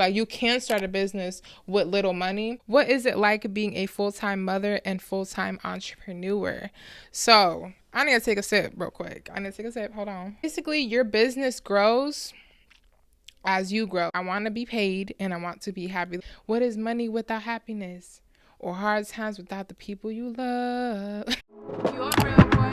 Like, you can start a business with little money. What is it like being a full-time mother and full-time entrepreneur? So I need to take a sip real quick. Hold on. Basically, your business grows as you grow. I want to be paid and I want to be happy. What is money without happiness? Or hard times without the people you love? You a real boy.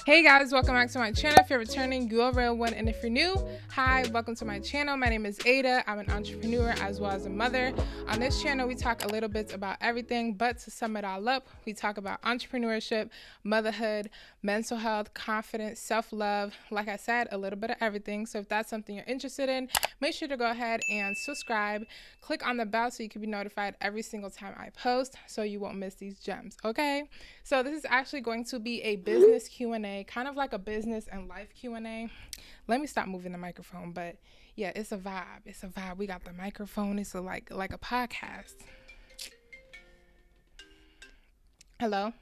Hey guys, welcome back to my channel. If you're returning, you're a real one. And if you're new, hi, welcome to my channel. My name is Aida. I'm an entrepreneur as well as a mother. On this channel, we talk a little bit about everything, but to sum it all up, we talk about entrepreneurship, motherhood, mental health, confidence, self-love. Like I said, a little bit of everything. So if that's something you're interested in, make sure to go ahead and subscribe. Click on the bell so you can be notified every single time I post so you won't miss these gems, okay? So this is actually going to be a business Q&A, kind of like a business and life Q&A. Let me stop moving the microphone, but yeah, it's a vibe. It's a vibe. We got the microphone. It's like a podcast. Hello?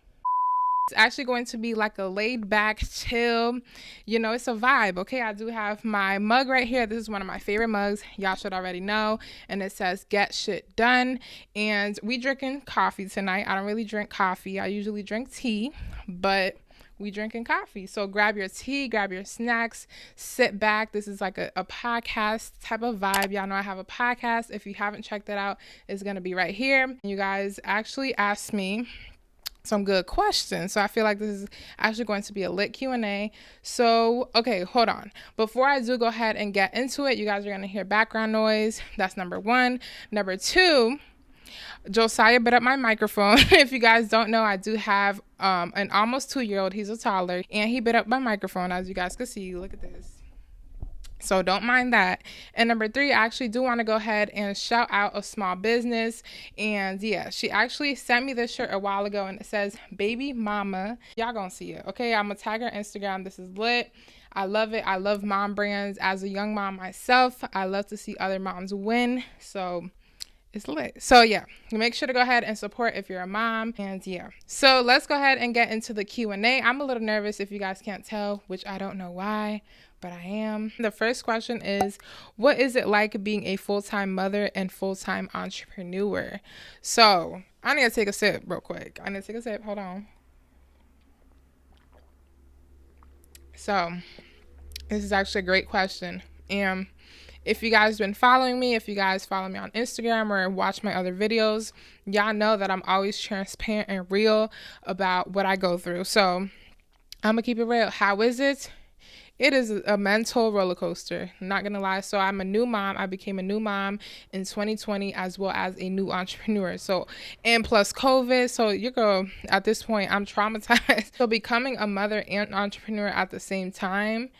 It's actually going to be like a laid back, chill, it's a vibe, okay? I do have my mug right here. This is one of my favorite mugs. Y'all should already know. And it says, get shit done. And we drinking coffee tonight. I don't really drink coffee. I usually drink tea, but we drinking coffee. So grab your tea, grab your snacks, sit back. This is like a podcast type of vibe. Y'all know I have a podcast. If you haven't checked that out, it's going to be right here. You guys actually asked me some good questions, so I feel like this is actually going to be a lit Q&A. So okay, hold on, before I do go ahead and get into it, you guys are going to hear background noise. That's number one. Number two, Josiah bit up my microphone. If you guys don't know, I do have an almost 2-year-old. He's a toddler, and he bit up my microphone, as you guys can see. Look at this. So don't mind that. And number three, I actually do want to go ahead and shout out a small business. And yeah, she actually sent me this shirt a while ago and it says baby mama. Y'all gonna see it, okay? I'm gonna tag her Instagram. This is lit. I love it. I love mom brands. As a young mom myself, I love to see other moms win. So it's lit. So yeah, make sure to go ahead and support if you're a mom. And yeah, so let's go ahead and get into the Q&A. I'm a little nervous if you guys can't tell, which I don't know why, but I am. The first question is, what is it like being a full-time mother and full-time entrepreneur? So I need to take a sip real quick. Hold on. So this is actually a great question. And if you guys been following me, if you guys follow me on Instagram or watch my other videos, y'all know that I'm always transparent and real about what I go through. So I'm gonna keep it real. How is it? It is a mental roller coaster, not gonna lie. So I'm a new mom. I became a new mom in 2020 as well as a new entrepreneur. So, and plus COVID. So your girl, at this point, I'm traumatized. So becoming a mother and entrepreneur at the same time,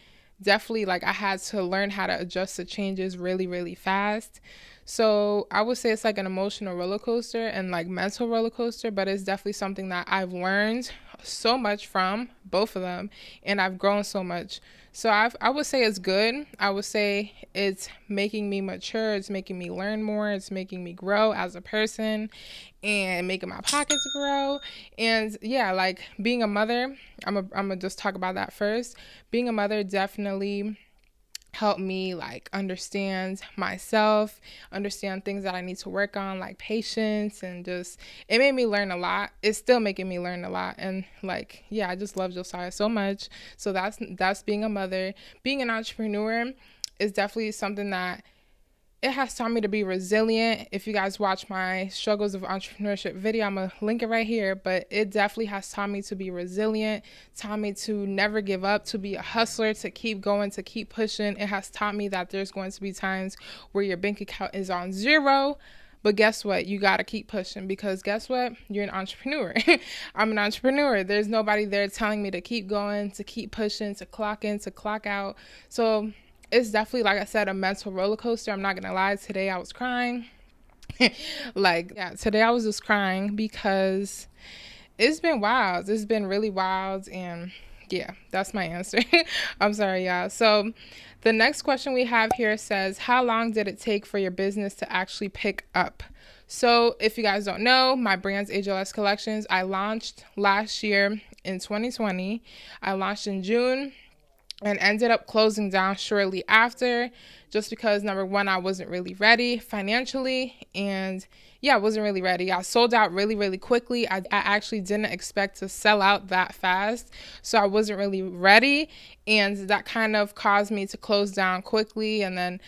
definitely, like, I had to learn how to adjust to changes really, really fast. So I would say it's like an emotional roller coaster and like mental roller coaster, but it's definitely something that I've learned so much from both of them, and I've grown so much. So I would say it's good. I would say it's making me mature. It's making me learn more. It's making me grow as a person and making my pockets grow. And yeah, like being a mother, I'm gonna just talk about that first. Being a mother definitely helped me like understand myself, understand things that I need to work on, like patience, and just it made me learn a lot. It's still making me learn a lot. And like, yeah, I just love Josiah so much. So that's being a mother. Being an entrepreneur is definitely something that it has taught me to be resilient. If you guys watch my struggles of entrepreneurship video, I'm going to link it right here. But it definitely has taught me to be resilient, taught me to never give up, to be a hustler, to keep going, to keep pushing. It has taught me that there's going to be times where your bank account is on zero. But guess what? You got to keep pushing, because guess what? You're an entrepreneur. I'm an entrepreneur. There's nobody there telling me to keep going, to keep pushing, to clock in, to clock out. So it's definitely, like I said, a mental roller coaster. I'm not gonna lie. Today I was crying. Today I was just crying because it's been wild. It's been really wild. And yeah, that's my answer. I'm sorry, y'all. So the next question we have here says, how long did it take for your business to actually pick up? So if you guys don't know, my brand's AJLX collections, I launched last year in 2020. I launched in June and ended up closing down shortly after, just because number one, I wasn't really ready financially, and yeah, I wasn't really ready. I sold out really, really quickly. I actually didn't expect to sell out that fast, so I wasn't really ready, and that kind of caused me to close down quickly. And then,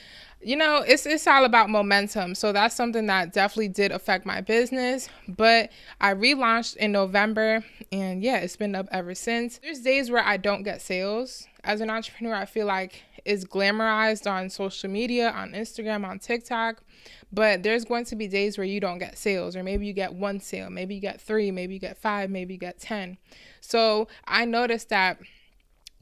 it's all about momentum. So that's something that definitely did affect my business. But I relaunched in November, and yeah, it's been up ever since. There's days where I don't get sales. As an entrepreneur, I feel like it's glamorized on social media, on Instagram, on TikTok. But there's going to be days where you don't get sales, or maybe you get one sale, maybe you get 3, maybe you get 5, maybe you get 10. So I noticed that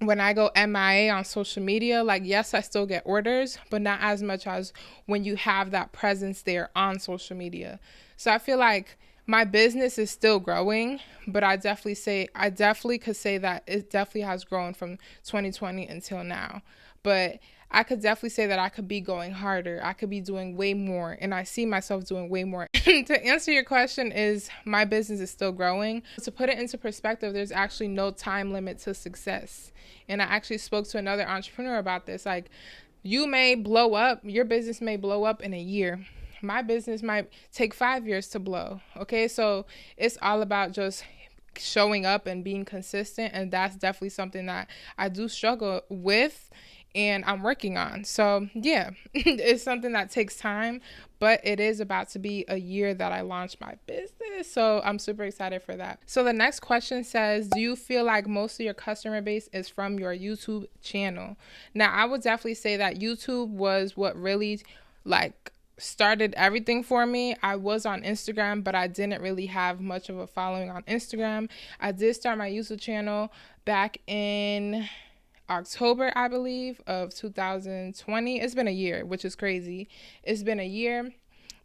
when I go MIA on social media, like, yes, I still get orders, but not as much as when you have that presence there on social media. So I feel like my business is still growing, but I definitely could say that it definitely has grown from 2020 until now. But I could definitely say that I could be going harder. I could be doing way more, and I see myself doing way more. To answer your question, is my business is still growing. To put it into perspective, there's actually no time limit to success. And I actually spoke to another entrepreneur about this. Like, you may blow up, your business may blow up in a year. My business might take 5 years to blow. Okay, so it's all about just showing up and being consistent, and that's definitely something that I do struggle with and I'm working on. So yeah, it's something that takes time, but it is about to be a year that I launched my business. So I'm super excited for that. So the next question says, do you feel like most of your customer base is from your YouTube channel? Now, I would definitely say that YouTube was what really started everything for me. I was on Instagram, but I didn't really have much of a following on Instagram. I did start my YouTube channel back in October, I believe, of 2020. It's been a year, which is crazy. It's been a year,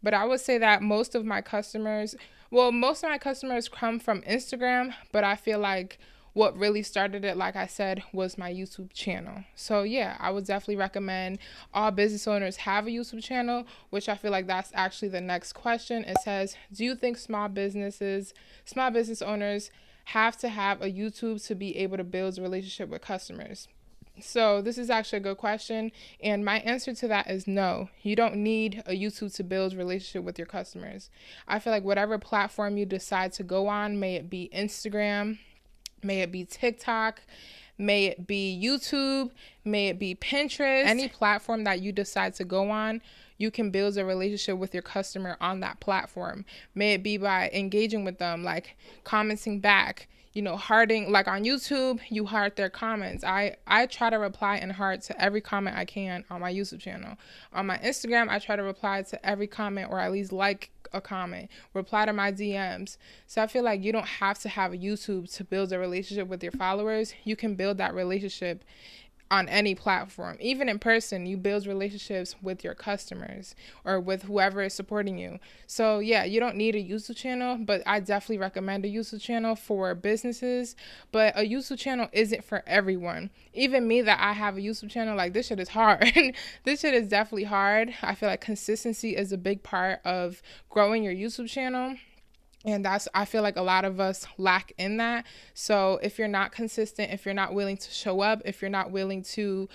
but I would say that most of my customers come from Instagram, but I feel like what really started it, like I said, was my YouTube channel. So yeah, I would definitely recommend all business owners have a YouTube channel, which I feel like that's actually the next question. It says, do you think small business owners have to have a YouTube to be able to build a relationship with customers? So this is actually a good question, and my answer to that is no. You don't need a YouTube to build a relationship with your customers. I feel like whatever platform you decide to go on, may it be Instagram, may it be TikTok, may it be YouTube, may it be Pinterest, any platform that you decide to go on, you can build a relationship with your customer on that platform. May it be by engaging with them, like commenting back, hearting. Like on YouTube, you heart their comments. I try to reply and heart to every comment I can on my YouTube channel. On my Instagram, I try to reply to every comment, or at least like a comment, reply to my DMs. So I feel like you don't have to have a YouTube to build a relationship with your followers. You can build that relationship on any platform. Even in person, you build relationships with your customers or with whoever is supporting you. So yeah, you don't need a YouTube channel, but I definitely recommend a YouTube channel for businesses. But a YouTube channel isn't for everyone. Even me, that I have a YouTube channel, like, this shit is hard. This shit is definitely hard. I feel like consistency is a big part of growing your YouTube channel. And I feel like a lot of us lack in that. So if you're not consistent, if you're not willing to show up, if you're not willing to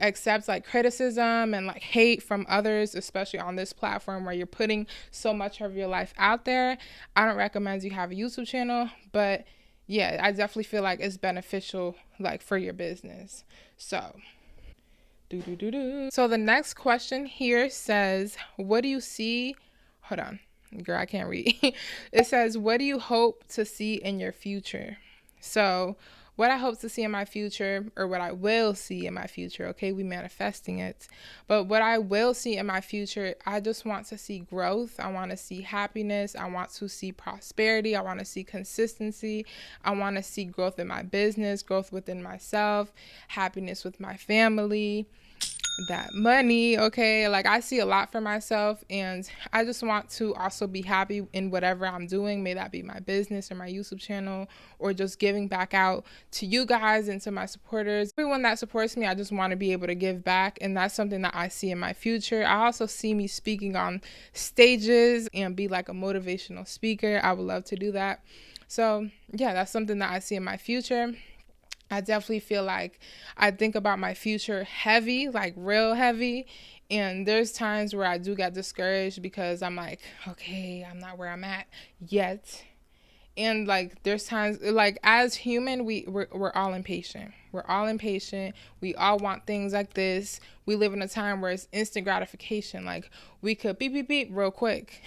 accept like criticism and like hate from others, especially on this platform where you're putting so much of your life out there, I don't recommend you have a YouTube channel. But yeah, I definitely feel like it's beneficial, like, for your business. So So the next question here says, what do you see? Hold on, girl, I can't read. It says, what do you hope to see in your future? So what I hope to see in my future, or what I will see in my future, okay, we manifesting it. But what I will see in my future, I just want to see growth. I want to see happiness. I want to see prosperity. I want to see consistency. I want to see growth in my business, growth within myself, happiness with my family, that money, okay? Like, I see a lot for myself, and I just want to also be happy in whatever I'm doing. May that be my business or my YouTube channel, or just giving back out to you guys and to my supporters. Everyone that supports me, I just want to be able to give back, and that's something that I see in my future. I also see me speaking on stages and be like a motivational speaker. I would love to do that. So yeah, that's something that I see in my future. I definitely feel like I think about my future heavy, like real heavy. And there's times where I do get discouraged because I'm like, okay, I'm not where I'm at yet. And like there's times like as human we're all impatient. We're all impatient. We all want things like this. We live in a time where it's instant gratification. Like we could beep beep beep real quick.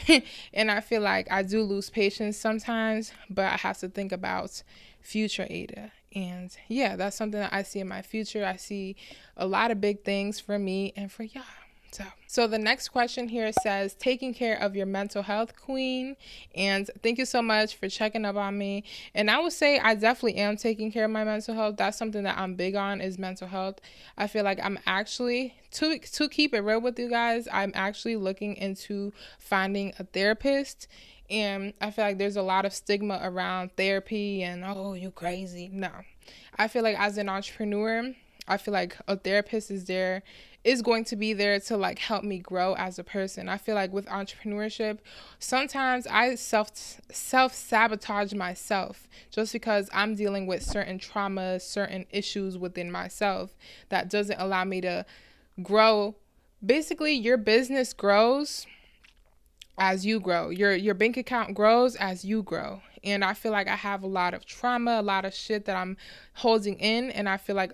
And I feel like I do lose patience sometimes, but I have to think about future Aida. And yeah, that's something that I see in my future. I see a lot of big things for me and for y'all. So the next question here says, taking care of your mental health, queen. And thank you so much for checking up on me. And I would say I definitely am taking care of my mental health. That's something that I'm big on, is mental health. I feel like I'm actually, to keep it real with you guys, I'm actually looking into finding a therapist. And I feel like there's a lot of stigma around therapy and, oh, you crazy. No. I feel like as an entrepreneur, I feel like a therapist is going to be there to like help me grow as a person. I feel like with entrepreneurship, sometimes I self-sabotage myself just because I'm dealing with certain traumas, certain issues within myself that doesn't allow me to grow. Basically, your business grows as you grow. Your bank account grows as you grow. And I feel like I have a lot of trauma, a lot of shit that I'm holding in. And I feel like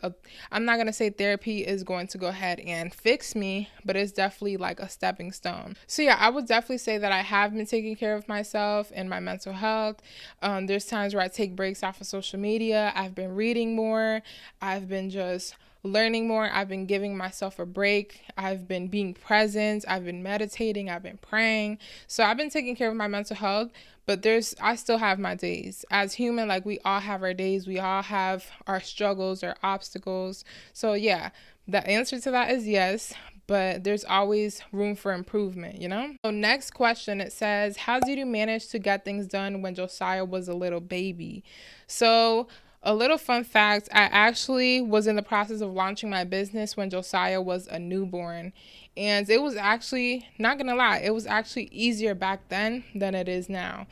I'm not going to say therapy is going to go ahead and fix me, but it's definitely like a stepping stone. So yeah, I would definitely say that I have been taking care of myself and my mental health. There's times where I take breaks off of social media. I've been reading more. I've been just learning more. I've been giving myself a break. I've been being present. I've been meditating. I've been praying. So I've been taking care of my mental health, but I still have my days. As human, like we all have our days. We all have our struggles, our obstacles. So yeah, the answer to that is yes, but there's always room for improvement, you know? So next question, it says, how did you manage to get things done when Josiah was a little baby? So a little fun fact, I actually was in the process of launching my business when Josiah was a newborn. And it was actually, not gonna lie, it was actually easier back then than it is now.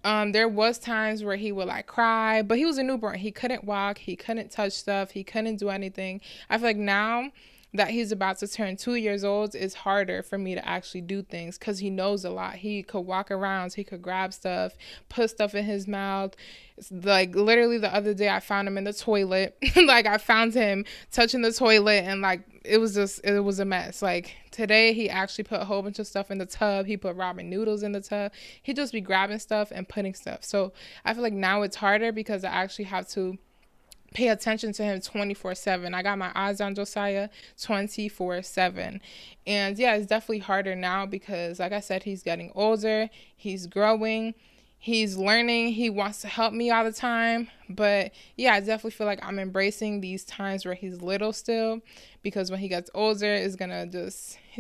There was times where he would like cry, but he was a newborn. He couldn't walk, he couldn't touch stuff, he couldn't do anything. I feel like now that he's about to turn 2 years old, it's harder for me to actually do things because he knows a lot. He could walk around, he could grab stuff, put stuff in his mouth. Like literally the other day I found him in the toilet. Like I found him touching the toilet and like it was a mess. Like today he actually put a whole bunch of stuff in the tub. He put ramen noodles in the tub. He'd just be grabbing stuff and putting stuff. So I feel like now it's harder because I actually have to pay attention to him 24/7. I got my eyes on Josiah 24/7. And yeah, it's definitely harder now because like I said, he's getting older, he's growing, he's learning, he wants to help me all the time. But yeah, I definitely feel like I'm embracing these times where he's little still, because when he gets older, he's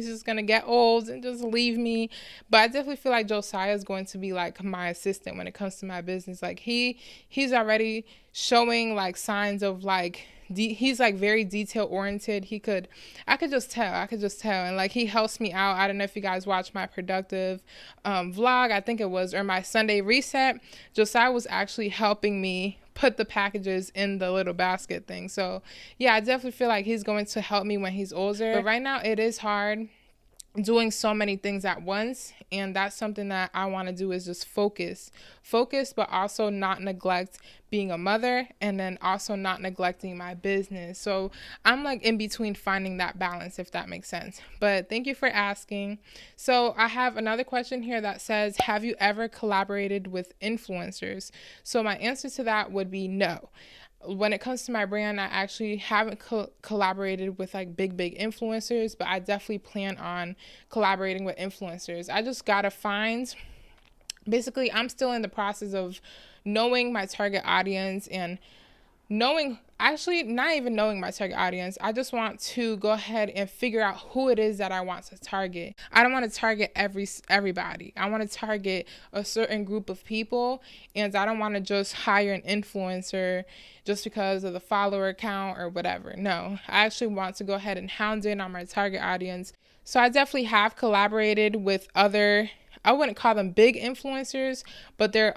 just gonna get old and just leave me. But I definitely feel like Josiah is going to be like my assistant when it comes to my business. Like he's already showing like signs of like he's like very detail oriented. I could just tell, and like he helps me out. I don't know if you guys watch my productive vlog, I think it was, or my Sunday reset. Josiah was actually helping me put the packages in the little basket thing. So yeah, I definitely feel like he's going to help me when he's older. But right now it is hard doing so many things at once, and that's something that I want to do, is just focus, but also not neglect being a mother, and then also not neglecting my business. So I'm like in between finding that balance, if that makes sense. But thank you for asking. So I have another question here that says, have you ever collaborated with influencers? So my answer to that would be no. When it comes to my brand, I actually haven't collaborated with like big influencers, but I definitely plan on collaborating with influencers. I just gotta find, basically I'm still in the process of knowing my target audience and not even knowing my target audience. I just want to go ahead and figure out who it is that I want to target. I don't want to target everybody. I want to target a certain group of people, and I don't want to just hire an influencer just because of the follower count or whatever. No, I actually want to go ahead and hound in on my target audience. So I definitely have collaborated with other I wouldn't call them big influencers, but they're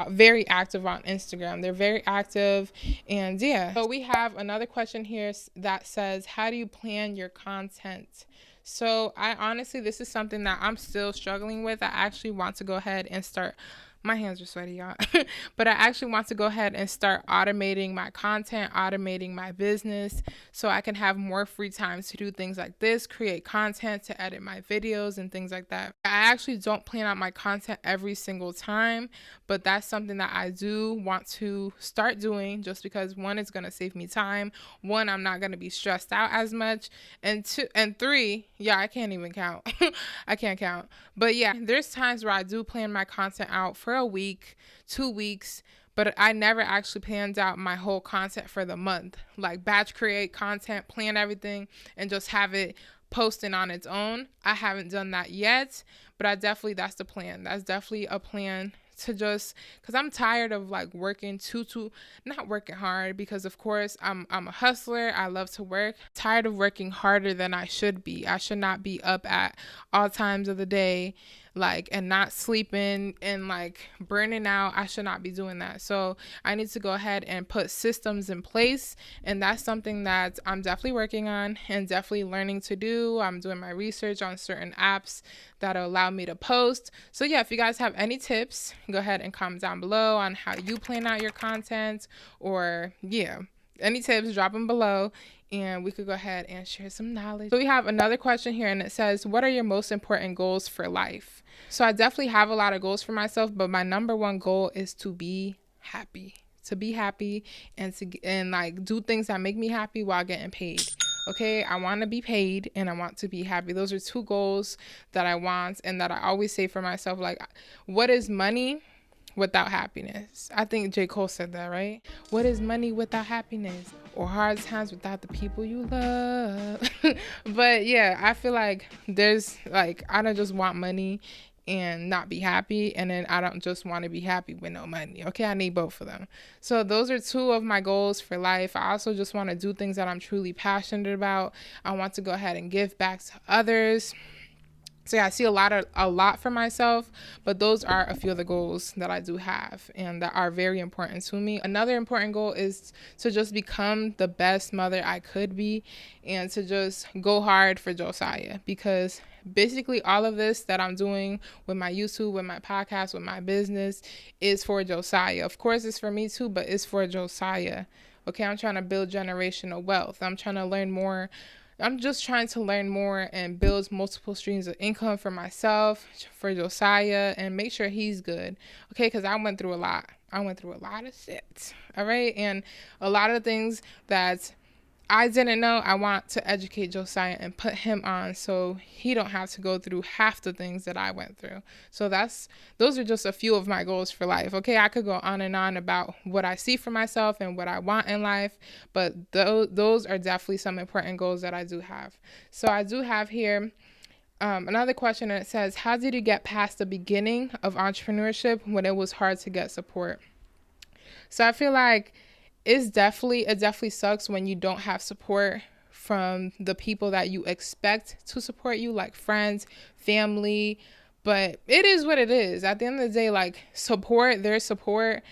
very active on Instagram. They're very active, and yeah. So we have another question here that says, how do you plan your content? So I honestly, this is something that I'm still struggling with. I actually want to go ahead and start. My hands are sweaty, y'all. But I actually want to go ahead and start automating my content, automating my business, so I can have more free time to do things like this, create content, to edit my videos and things like that. I actually don't plan out my content every single time, but that's something that I do want to start doing, just because one, it's going to save me time. One, I'm not going to be stressed out as much. And two and three, yeah, I can't even count. I can't count. But yeah, there's times where I do plan my content out for a week, 2 weeks, but I never actually planned out my whole content for the month. Like batch create content, plan everything, and just have it posting on its own. I haven't done that yet, but that's the plan. That's definitely a plan to just, because I'm tired of like working not working hard, because of course I'm a hustler. I love to work. Tired of working harder than I should be. I should not be up at all times of the day, like, and not sleeping and like burning out. I should not be doing that. So I need to go ahead and put systems in place, and that's something that I'm definitely working on and definitely learning to do. I'm doing my research on certain apps that'll allow me to post. So yeah, if you guys have any tips, go ahead and comment down below on how you plan out your content, or yeah, any tips, drop them below, and we could go ahead and share some knowledge. So we have another question here, and it says, what are your most important goals for life? So I definitely have a lot of goals for myself, but my number one goal is to be happy. And like do things that make me happy while getting paid. Okay, I want to be paid and I want to be happy. Those are two goals that I want, and that I always say for myself, like, what is money without happiness? I think J. Cole said that, right? What is money without happiness? Or hard times without the people you love? But yeah, I feel like there's like, I don't just want money and not be happy, and then I don't just want to be happy with no money. Okay, I need both of them. So those are two of my goals for life. I also just want to do things that I'm truly passionate about. I want to go ahead and give back to others. So yeah, I see a lot for myself, but those are a few of the goals that I do have and that are very important to me. Another important goal is to just become the best mother I could be, and to just go hard for Josiah, because basically all of this that I'm doing with my YouTube, with my podcast, with my business is for Josiah. Of course, it's for me too, but it's for Josiah. Okay, I'm trying to build generational wealth. I'm just trying to learn more and build multiple streams of income for myself, for Josiah, and make sure he's good. Okay, because I went through a lot. I went through a lot of shit. All right, and a lot of things that I didn't know. I want to educate Josiah and put him on so he don't have to go through half the things that I went through. So those are just a few of my goals for life. Okay, I could go on and on about what I see for myself and what I want in life, but those are definitely some important goals that I do have. So I do have here another question, and it says, how did you get past the beginning of entrepreneurship when it was hard to get support? So I feel like it definitely sucks when you don't have support from the people that you expect to support you, like friends, family. But it is what it is. At the end of the day, like, their support,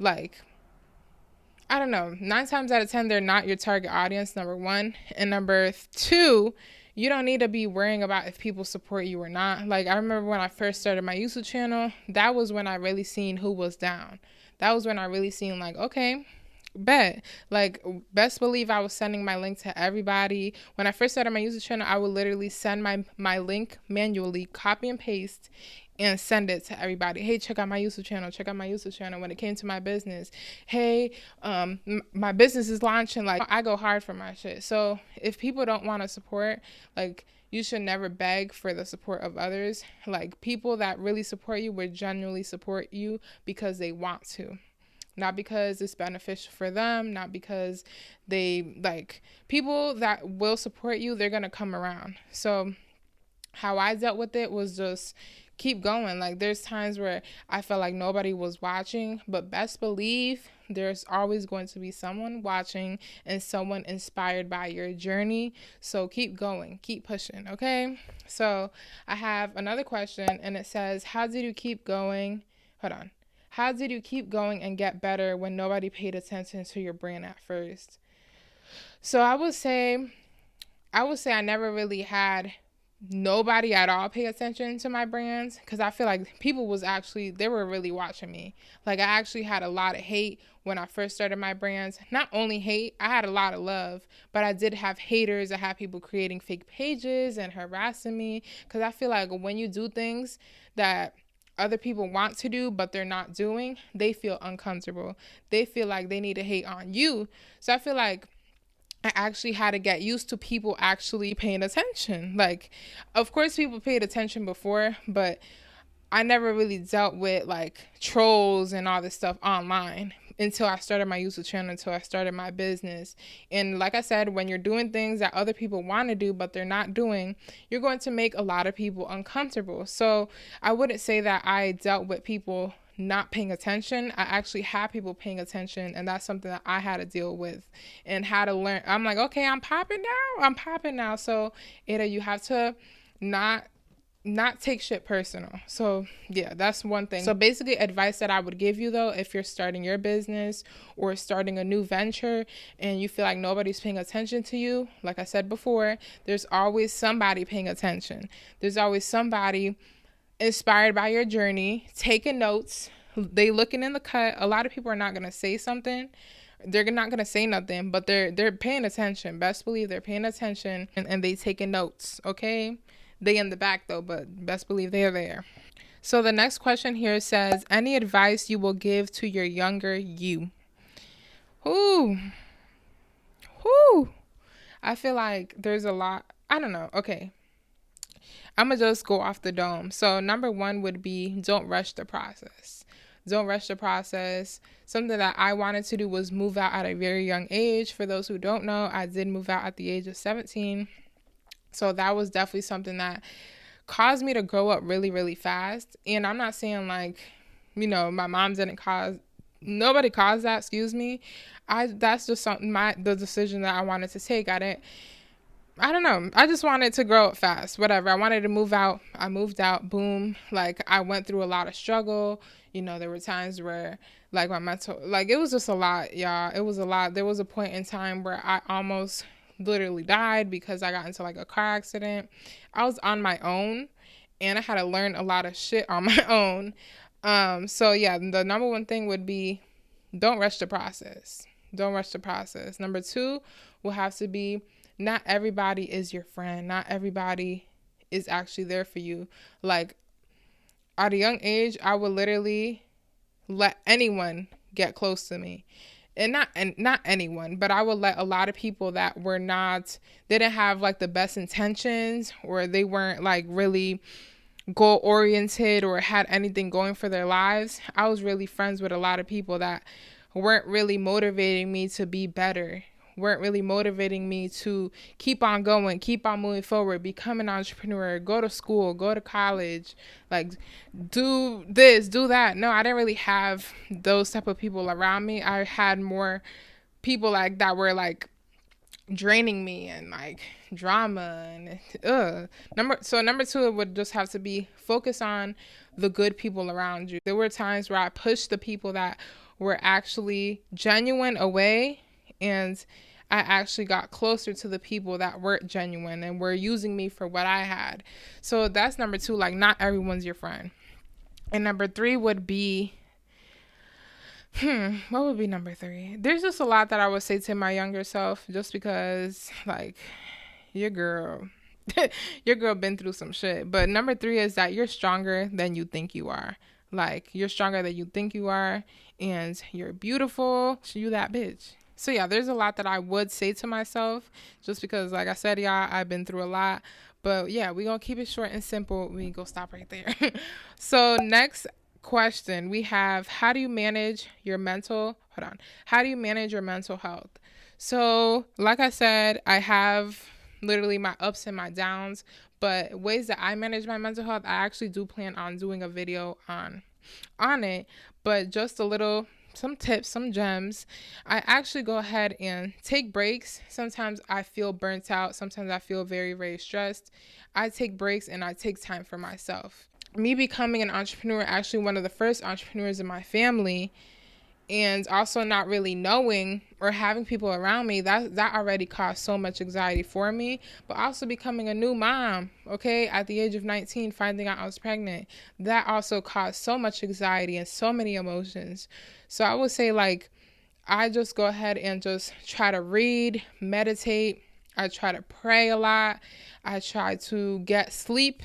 like, I don't know, 9 times out of 10, they're not your target audience, number one. And number two, you don't need to be worrying about if people support you or not. Like, I remember when I first started my YouTube channel, that was when I really seen who was down. That was when I really seen, like, okay, bet. Like, best believe I was sending my link to everybody. When I first started my YouTube channel, I would literally send my link manually, copy and paste, and send it to everybody. Hey, check out my YouTube channel. Check out my YouTube channel. When it came to my business, hey, my business is launching. Like, I go hard for my shit. So if people don't want to support, like, you should never beg for the support of others. Like, people that really support you will genuinely support you because they want to. Not because it's beneficial for them, not because they, like, people that will support you, they're going to come around. So how I dealt with it was just keep going. Like, there's times where I felt like nobody was watching, but best believe there's always going to be someone watching and someone inspired by your journey. So keep going, keep pushing, okay? So I have another question, and it says, how did you keep going? Hold on. How did you keep going and get better when nobody paid attention to your brand at first? So I would say I never really had nobody at all pay attention to my brands, because I feel like people they were really watching me. Like, I actually had a lot of hate when I first started my brands. Not only hate, I had a lot of love, but I did have haters. I had people creating fake pages and harassing me, because I feel like when you do things that other people want to do but they're not doing, they feel uncomfortable. They feel like they need to hate on you. So I feel like I actually had to get used to people actually paying attention. Like, of course, people paid attention before, but I never really dealt with like trolls and all this stuff online until I started my YouTube channel, until I started my business. And like I said, when you're doing things that other people want to do but they're not doing, you're going to make a lot of people uncomfortable. So I wouldn't say that I dealt with people not paying attention. I actually had people paying attention, and that's something that I had to deal with and how to learn. I'm like, okay, I'm popping now. So Aida, you have to not take shit personal. So yeah, that's one thing. So basically, advice that I would give you though, if you're starting your business or starting a new venture and you feel like nobody's paying attention to you, like I said before, there's always somebody paying attention. There's always somebody inspired by your journey, taking notes. They looking in the cut. A lot of people are not going to say something. They're not going to say nothing, but they're paying attention. Best believe they're paying attention, and they taking notes, okay? They in the back though, but best believe they're there. So the next question here says, any advice you will give to your younger you? Whoo. I feel like there's a lot. I don't know. Okay. I'm going to just go off the dome. So number one would be, don't rush the process. Don't rush the process. Something that I wanted to do was move out at a very young age. For those who don't know, I did move out at the age of 17. So that was definitely something that caused me to grow up really, really fast. And I'm not saying like, my mom nobody caused that, excuse me. That's just the decision that I wanted to take. I don't know. I just wanted to grow up fast, whatever. I wanted to move out. I moved out, boom. Like, I went through a lot of struggle. There were times where, like, my mental, like, it was just a lot, y'all. It was a lot. There was a point in time where I almost literally died because I got into, like, a car accident. I was on my own, and I had to learn a lot of shit on my own. So, yeah, the number one thing would be, don't rush the process. Don't rush the process. Number two will have to be, not everybody is your friend. Not everybody is actually there for you. Like, at a young age, I would literally let anyone get close to me. And not anyone, but I would let a lot of people that they didn't have like the best intentions, or they weren't like really goal oriented or had anything going for their lives. I was really friends with a lot of people that weren't really motivating me to be better, weren't really motivating me to keep on going, keep on moving forward, become an entrepreneur, go to school, go to college, like do this, do that. No, I didn't really have those type of people around me. I had more people like that were like draining me and like drama and number two, it would just have to be focus on the good people around you. There were times where I pushed the people that were actually genuine away, and I actually got closer to the people that weren't genuine and were using me for what I had. So that's number two, like, not everyone's your friend. And number three would be, what would be number three? There's just a lot that I would say to my younger self, just because, like, your girl been through some shit. But number three is that you're stronger than you think you are. Like, you're stronger than you think you are, and you're beautiful. You that bitch. So yeah, there's a lot that I would say to myself, just because, like I said, y'all, I've been through a lot. But yeah, we're going to keep it short and simple. We go stop right there. So next question we have, how do you manage your mental health? So like I said, I have literally my ups and my downs, but ways that I manage my mental health, I actually do plan on doing a video on it, but just a little tips, some gems. I actually go ahead and take breaks. Sometimes I feel burnt out. Sometimes I feel very, very stressed. I take breaks and I take time for myself. Me becoming an entrepreneur, actually one of the first entrepreneurs in my family, and also not really knowing or having people around me, that already caused so much anxiety for me. But also becoming a new mom, okay, at the age of 19, finding out I was pregnant, that also caused so much anxiety and so many emotions. So I would say, like, I just go ahead and just try to read, meditate. I try to pray a lot. I try to get sleep,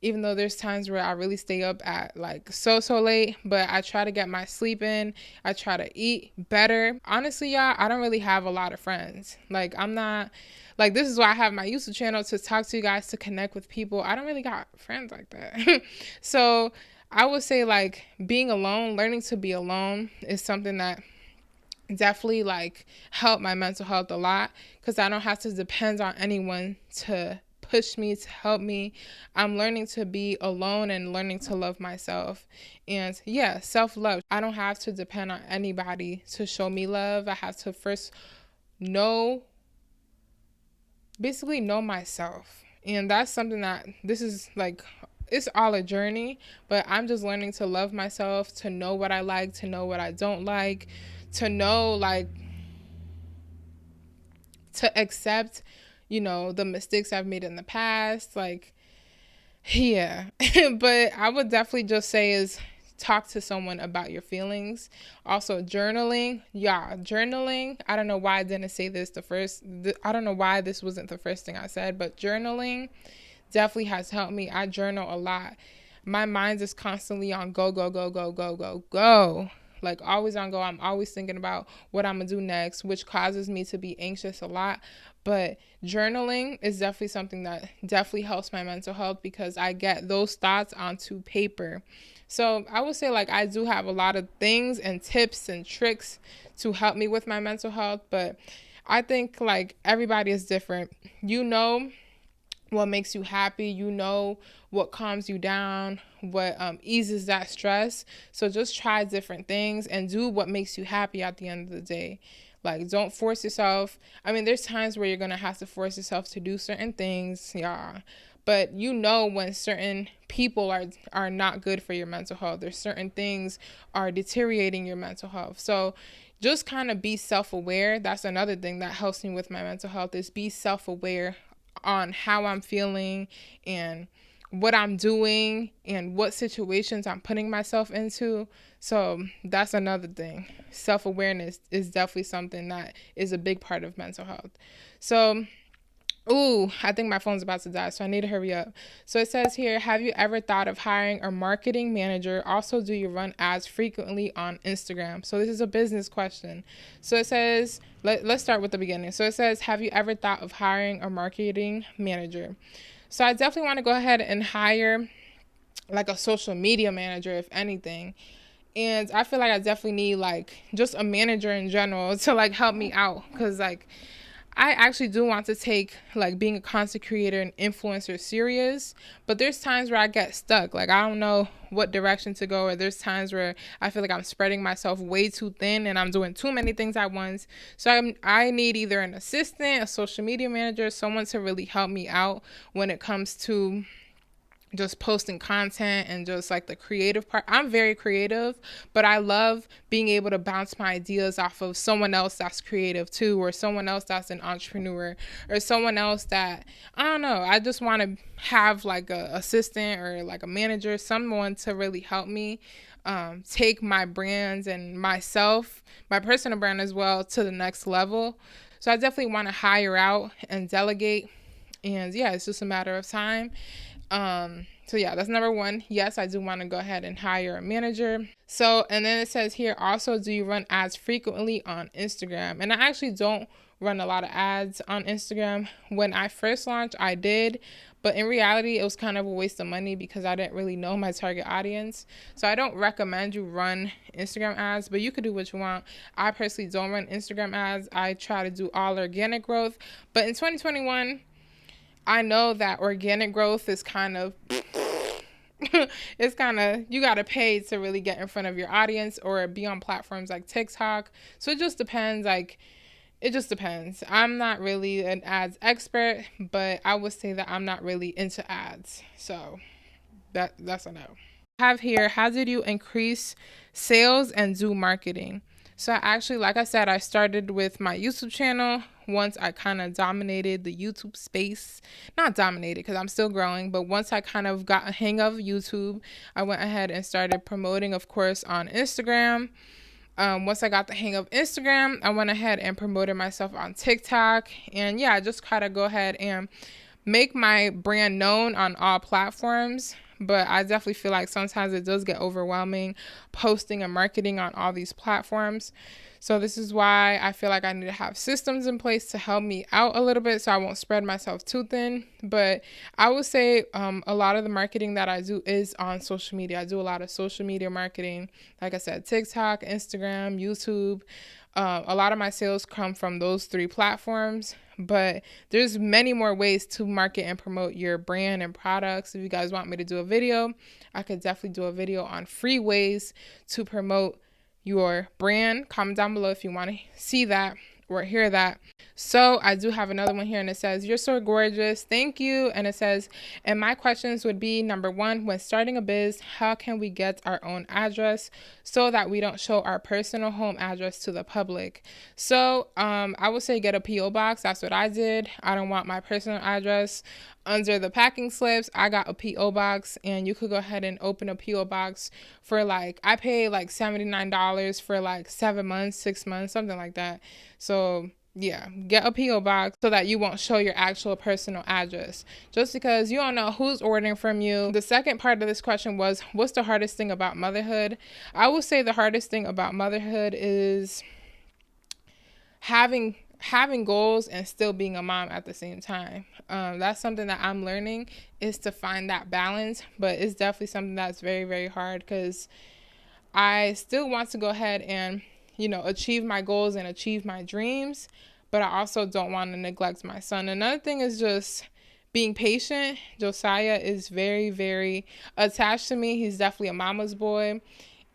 even though there's times where I really stay up at like so late, but I try to get my sleep in. I try to eat better. Honestly, y'all, I don't really have a lot of friends. Like, I'm not, like, this is why I have my YouTube channel, to talk to you guys, to connect with people. I don't really got friends like that. So I would say, like, being alone, learning to be alone is something that definitely, like, helped my mental health a lot, because I don't have to depend on anyone to push me, to help me. I'm learning to be alone and learning to love myself. And yeah, self-love. I don't have to depend on anybody to show me love. I have to first know myself. And that's something that, this is like, it's all a journey, but I'm just learning to love myself, to know what I like, to know what I don't like, to know, like, to accept, the mistakes I've made in the past. Like, yeah. But I would definitely just say is talk to someone about your feelings. Also, journaling. Yeah, journaling. I don't know why I didn't say this I don't know why this wasn't the first thing I said, but journaling definitely has helped me. I journal a lot. My mind is constantly on go, go, go, go, go, go, go. Like, always on go. I'm always thinking about what I'm going to do next, which causes me to be anxious a lot. But journaling is definitely something that definitely helps my mental health, because I get those thoughts onto paper. So I would say, like, I do have a lot of things and tips and tricks to help me with my mental health. But I think, like, everybody is different. What makes you happy, what calms you down, what eases that stress. So just try different things and do what makes you happy at the end of the day. Like, don't force yourself. I mean, there's times where you're going to have to force yourself to do certain things, yeah. But when certain people are not good for your mental health, or certain things are deteriorating your mental health. So just kind of be self-aware. That's another thing that helps me with my mental health, is be self-aware on how I'm feeling and what I'm doing and what situations I'm putting myself into. So that's another thing. Self-awareness is definitely something that is a big part of mental health. So, I think my phone's about to die, so I need to hurry up. So it says here, have you ever thought of hiring a marketing manager? Also, do you run ads frequently on Instagram? So this is a business question. So it says, let's start with the beginning. So it says, have you ever thought of hiring a marketing manager? So I definitely want to go ahead and hire, like, a social media manager, if anything. And I feel like I definitely need, like, just a manager in general to, like, help me out. Because, like, I actually do want to take, like, being a content creator and influencer serious, but there's times where I get stuck. Like, I don't know what direction to go, or there's times where I feel like I'm spreading myself way too thin and I'm doing too many things at once. So I need either an assistant, a social media manager, someone to really help me out when it comes to just posting content and just, like, the creative part. I'm very creative, but I love being able to bounce my ideas off of someone else that's creative too, or someone else that's an entrepreneur, or someone else that, I don't know, I just want to have, like, a assistant or, like, a manager, someone to really help me take my brands and myself, my personal brand as well, to the next level. So I definitely want to hire out and delegate, and yeah, it's just a matter of time. So yeah, that's number one. Yes, I do want to go ahead and hire a manager. So, and then it says here, also, do you run ads frequently on Instagram? And I actually don't run a lot of ads on Instagram. When I first launched, I did, but in reality, it was kind of a waste of money because I didn't really know my target audience. So I don't recommend you run Instagram ads, but you could do what you want. I personally don't run Instagram ads. I try to do all organic growth, but in 2021, I know that organic growth is kind of, it's kind of, you got to pay to really get in front of your audience or be on platforms like TikTok. So it just depends. Like, it just depends. I'm not really an ads expert, but I would say that I'm not really into ads. So that's a no. I have here, how did you increase sales and do marketing? So I actually, like I said, I started with my YouTube channel once I kind of dominated the YouTube space. Not dominated because I'm still growing, but once I kind of got a hang of YouTube, I went ahead and started promoting, of course, on Instagram. Once I got the hang of Instagram, I went ahead and promoted myself on TikTok. And yeah, I just kind of go ahead and make my brand known on all platforms. But I definitely feel like sometimes it does get overwhelming posting and marketing on all these platforms. So this is why I feel like I need to have systems in place to help me out a little bit so I won't spread myself too thin. But I would say a lot of the marketing that I do is on social media. I do a lot of social media marketing. Like I said, TikTok, Instagram, YouTube. A lot of my sales come from those 3 platforms, but there's many more ways to market and promote your brand and products. If you guys want me to do a video, I could definitely do a video on free ways to promote your brand. Comment down below if you want to see that or hear that. So I do have another one here, and it says, you're so gorgeous, thank you. And it says, and my questions would be, number 1, when starting a biz, how can we get our own address so that we don't show our personal home address to the public? So I would say get a PO box. That's what I did. I don't want my personal address under the packing slips. I got a PO box, and you could go ahead and open a PO box for like, I paid like $79 for like 7 months, 6 months, something like that. So yeah, get a PO box so that you won't show your actual personal address, just because you don't know who's ordering from you. The second part of this question was, what's the hardest thing about motherhood? I would say the hardest thing about motherhood is having goals and still being a mom at the same time. That's something that I'm learning, is to find that balance, but it's definitely something that's very, very hard, because I still want to go ahead and, achieve my goals and achieve my dreams, but I also don't want to neglect my son. Another thing is just being patient. Josiah is very, very attached to me. He's definitely a mama's boy.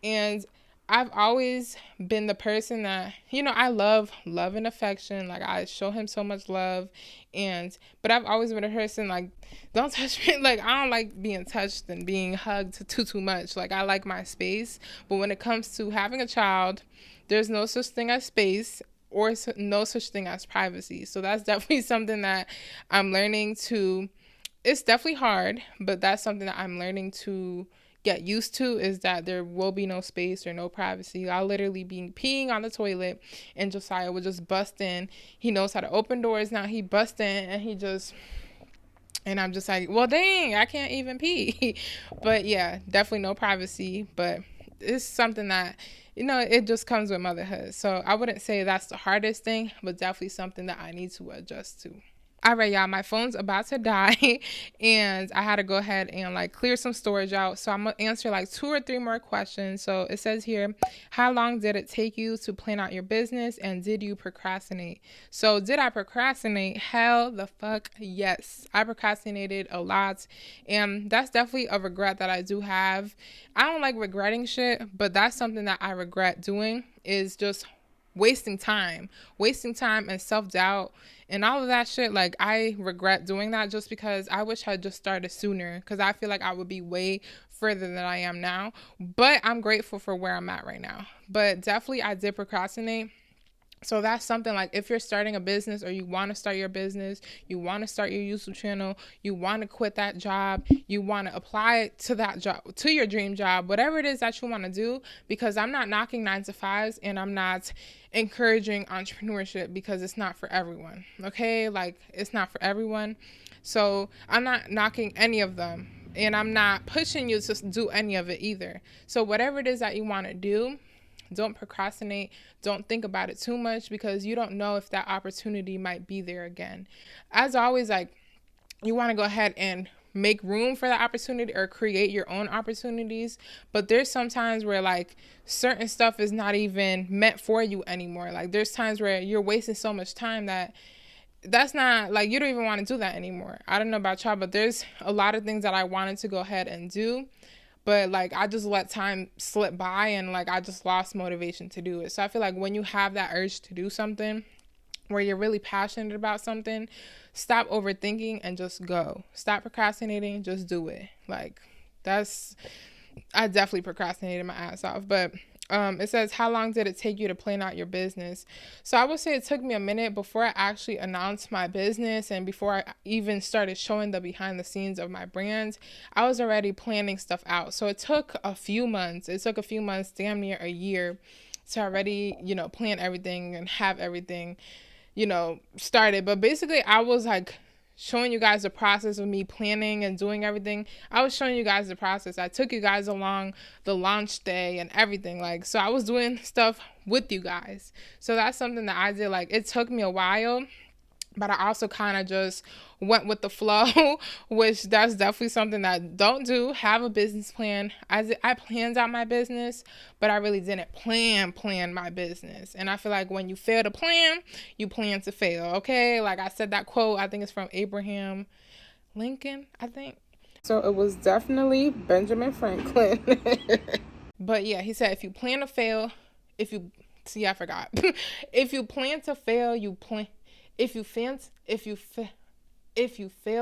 And I've always been the person that, I love and affection. Like, I show him so much love. But I've always been a person, like, don't touch me. Like, I don't like being touched and being hugged too much. Like, I like my space. But when it comes to having a child, there's no such thing as space or no such thing as privacy. So that's definitely something that I'm learning to. It's definitely hard, but that's something that I'm learning to get used to, is that there will be no space or no privacy. I'll literally be peeing on the toilet and Josiah would just bust in. He knows how to open doors now. He busts in and I'm just like, well, dang, I can't even pee. But yeah, definitely no privacy. But it's something that, it just comes with motherhood. So I wouldn't say that's the hardest thing, but definitely something that I need to adjust to. All right, y'all, my phone's about to die and I had to go ahead and clear some storage out. So I'm going to answer 2 or 3 more questions. So it says here, how long did it take you to plan out your business, and did you procrastinate? So did I procrastinate? Hell the fuck yes. I procrastinated a lot, and that's definitely a regret that I do have. I don't like regretting shit, but that's something that I regret doing, is just wasting time and self-doubt and all of that shit. Like, I regret doing that just because I wish I just started sooner, because I feel like I would be way further than I am now. But I'm grateful for where I'm at right now. But definitely I did procrastinate. So that's something, like, if you're starting a business, or you want to start your business, you want to start your YouTube channel, you want to quit that job, you want to apply it to that job, to your dream job, whatever it is that you want to do, because I'm not knocking 9-to-5s and I'm not encouraging entrepreneurship, because it's not for everyone. Okay. Like, it's not for everyone. So I'm not knocking any of them, and I'm not pushing you to do any of it either. So whatever it is that you want to do, don't procrastinate. Don't think about it too much, because you don't know if that opportunity might be there again. As always, you want to go ahead and make room for the opportunity, or create your own opportunities. But there's some times where certain stuff is not even meant for you anymore. Like, there's times where you're wasting so much time that that's not like, you don't even want to do that anymore. I don't know about y'all, but there's a lot of things that I wanted to go ahead and do, but like I just let time slip by, and like I just lost motivation to do it. So I feel like when you have that urge to do something, where you're really passionate about something, stop overthinking and just go. Stop procrastinating, just do it. Like, I definitely procrastinated my ass off. But it says, how long did it take you to plan out your business? So I would say it took me a minute before I actually announced my business, and before I even started showing the behind the scenes of my brand. I was already planning stuff out. So it took a few months. Damn near a year, to already, plan everything and have everything, started. But basically, I was like showing you guys the process of me planning and doing everything. I was showing you guys the process. I took you guys along the launch day and everything. Like, so I was doing stuff with you guys. So that's something that I did. Like, it took me a while, but I also kind of just went with the flow, which that's definitely something that I don't do. Have a business plan. I planned out my business, but I really didn't plan my business. And I feel like when you fail to plan, you plan to fail, okay? Like I said, that quote, I think it's from Abraham Lincoln, I think. So it was definitely Benjamin Franklin. But yeah, he said, if you plan to fail, I forgot. If you plan to fail, you plan. If you fail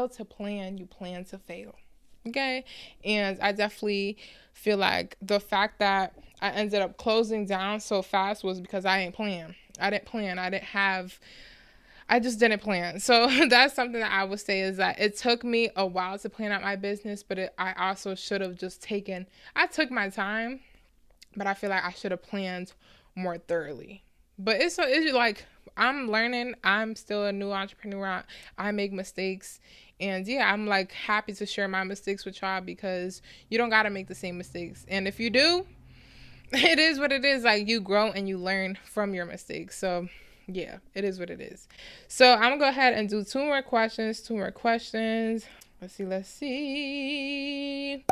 to plan, you plan to fail. Okay? And I definitely feel like the fact that I ended up closing down so fast was because I didn't plan. I just didn't plan. So that's something that I would say, is that it took me a while to plan out my business, but I also should have I took my time, but I feel like I should have planned more thoroughly. But it's like, I'm learning. I'm still a new entrepreneur. I make mistakes. And yeah, I'm like happy to share my mistakes with y'all, because you don't got to make the same mistakes. And if you do, it is what it is. Like, you grow and you learn from your mistakes. So yeah, it is what it is. So I'm going to go ahead and do two more questions. Let's see.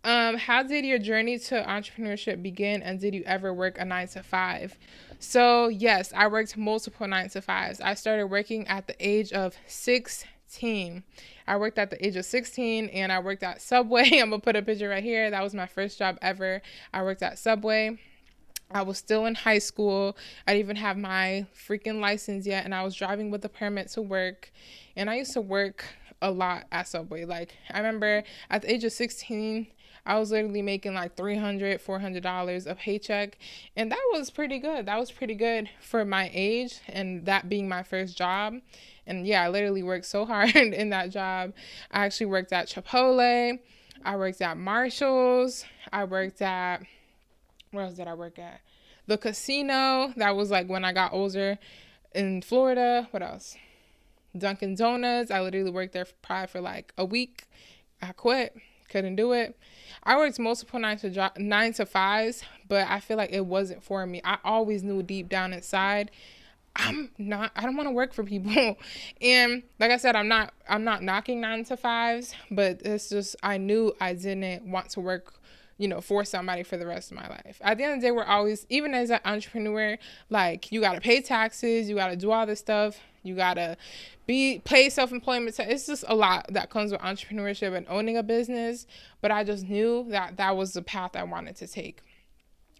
How did your journey to entrepreneurship begin, and did you ever work a 9-to-5? So yes, I worked multiple 9-to-5s. I started working at the age of 16. I worked at the age of 16, and I worked at Subway. I'm going to put a picture right here. That was my first job ever. I worked at Subway. I was still in high school. I didn't even have my freaking license yet, and I was driving with a permit to work. And I used to work a lot at Subway. Like, I remember at the age of 16, I was literally making like $300, $400 a paycheck. And that was pretty good. That was pretty good for my age, and that being my first job. And yeah, I literally worked so hard in that job. I actually worked at Chipotle. I worked at Marshall's. Where else did I work at? The casino. That was like when I got older in Florida. What else? Dunkin' Donuts. I literally worked there probably for like a week. I quit. Couldn't do it. I worked multiple 9-to-5s, but I feel like it wasn't for me. I always knew deep down inside, I don't want to work for people. And like I said, I'm not knocking 9-to-5s, but it's just, I knew I didn't want to work, for somebody for the rest of my life. At the end of the day, we're always, even as an entrepreneur, like, you got to pay taxes, you got to do all this stuff, you got to pay self-employment. It's just a lot that comes with entrepreneurship and owning a business. But I just knew that was the path I wanted to take.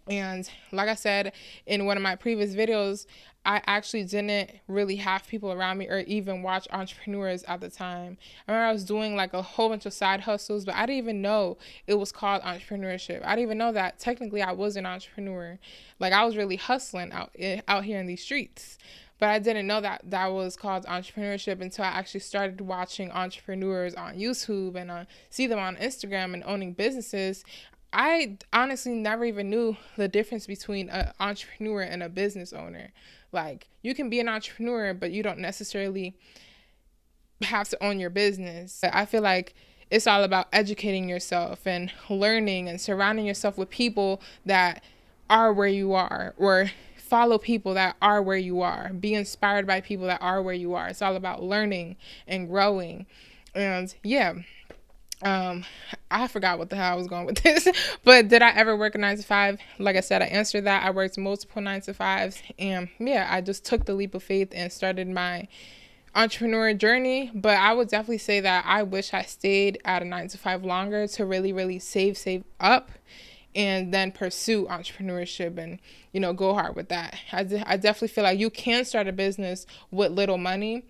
And like I said in one of my previous videos, I actually didn't really have people around me or even watch entrepreneurs at the time. I remember I was doing like a whole bunch of side hustles, but I didn't even know it was called entrepreneurship. I didn't even know that technically I was an entrepreneur. Like, I was really hustling out here in these streets. But I didn't know that was called entrepreneurship until I actually started watching entrepreneurs on YouTube and see them on Instagram and owning businesses. I honestly never even knew the difference between an entrepreneur and a business owner. Like, you can be an entrepreneur, but you don't necessarily have to own your business. I feel like it's all about educating yourself and learning and surrounding yourself with people that are where you are, or follow people that are where you are. Be inspired by people that are where you are. It's all about learning and growing. And yeah. I forgot what the hell I was going with this, but did I ever work a 9-to-5? Like I said, I answered that. I worked multiple 9-to-5s, and yeah, I just took the leap of faith and started my entrepreneur journey, but I would definitely say that I wish I stayed at a 9 to 5 longer to really save up and then pursue entrepreneurship and, go hard with that. I definitely feel like you can start a business with little money,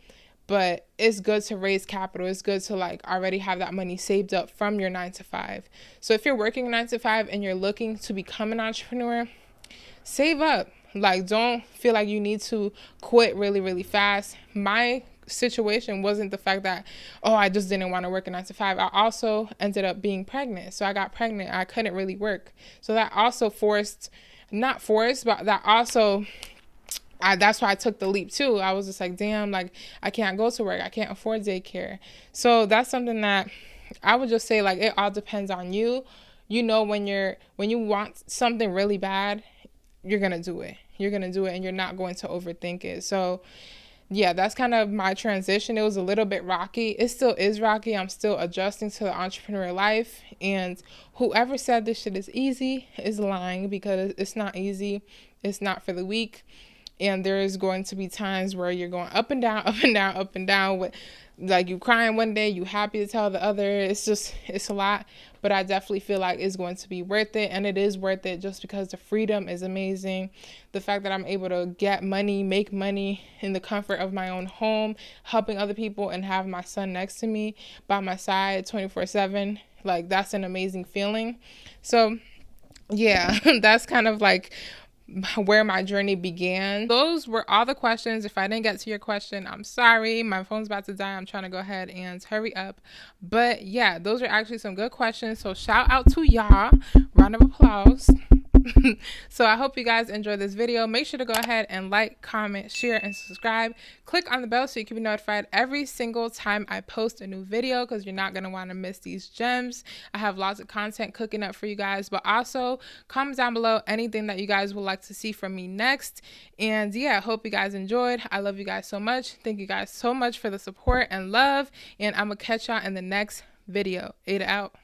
but it's good to raise capital. It's good to already have that money saved up from your 9 to 5. So if you're working 9 to 5 and you're looking to become an entrepreneur, save up. Don't feel like you need to quit really fast. My situation wasn't the fact that, I just didn't want to work a 9 to 5. I also ended up being pregnant. So I got pregnant. I couldn't really work. So that also that's why I took the leap too. I was just like, damn, I can't go to work. I can't afford daycare. So that's something that I would just say, it all depends on you. When you want something really bad, you're going to do it. And you're not going to overthink it. So yeah, that's kind of my transition. It was a little bit rocky. It still is rocky. I'm still adjusting to the entrepreneur life. And whoever said this shit is easy is lying, because it's not easy. It's not for the weak. And there is going to be times where you're going up and down, up and down, up and down with you crying one day, you happy to tell the other. It's a lot, but I definitely feel like it's going to be worth it. And it is worth it just because the freedom is amazing. The fact that I'm able to get money, make money in the comfort of my own home, helping other people, and have my son next to me by my side 24/7. That's an amazing feeling. So yeah, that's kind of where my journey began. Those were all the questions. If I didn't get to your question, I'm sorry. My phone's about to die. I'm trying to go ahead and hurry up. But yeah, those are actually some good questions. So shout out to y'all. Round of applause. So I hope you guys enjoyed this video. Make sure to go ahead and like, comment, share, and subscribe. Click on the bell so you can be notified every single time I post a new video, because you're not going to want to miss these gems. I have lots of content cooking up for you guys, but also comment down below anything that you guys would like to see from me next. And yeah, I hope you guys enjoyed. I love you guys so much. Thank you guys so much for the support and love. And I'm going to catch y'all in the next video. Aida out.